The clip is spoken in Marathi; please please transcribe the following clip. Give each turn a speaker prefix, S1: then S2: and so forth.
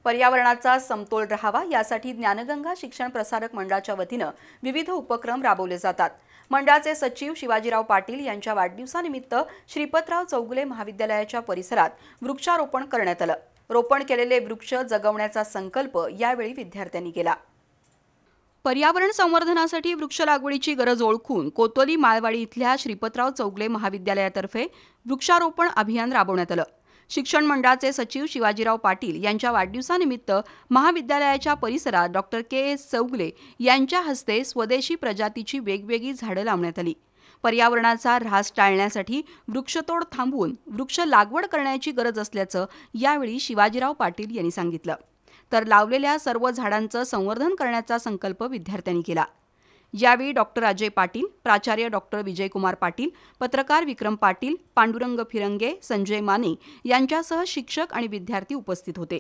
S1: पर्यावरणाचा समतोल राहावा यासाठी ज्ञानगंगा शिक्षण प्रसारक मंडळाच्या वतीनं विविध उपक्रम राबवले जातात। मंडळाचे सचिव शिवाजीराव पाटील यांच्या वाढदिवसानिमित्त श्रीपतराव चौगुले महाविद्यालयाच्या परिसरात वृक्षारोपण करण्यात आलं। रोपण केलेले वृक्ष जगवण्याचा संकल्प यावेळी विद्यार्थ्यांनी केला। पर्यावरण संवर्धनासाठी वृक्ष लागवडीची गरज ओळखून कोतोली माळवाडी इथल्या श्रीपतराव चौगुले महाविद्यालयातर्फे वृक्षारोपण अभियान राबवण्यात आलं। शिक्षण मंडळाचे सचिव शिवाजीराव पाटील यांच्या वाढदिवसानिमित्त महाविद्यालयाच्या परिसरात डॉक्टर के.एस. चौगुले यांच्या हस्ते स्वदेशी प्रजातीची वेगवेगळी झाडं लावण्यात आली। पर्यावरणाचा ऱ्हास टाळण्यासाठी वृक्षतोड थांबवून वृक्ष लागवड करण्याची गरज असल्याचं यावेळी शिवाजीराव पाटील यांनी सांगितलं। तर लावलेल्या सर्व झाडांचं संवर्धन करण्याचा संकल्प विद्यार्थ्यांनी केला। यावेळी डॉक्टर अजय पाटील, प्राचार्य डॉक्टर विजयकुमार पाटील, पत्रकार विक्रम पाटील, पांडुरंग फिरंगे, संजय माने यांच्यासह शिक्षक आणि विद्यार्थी उपस्थित होते।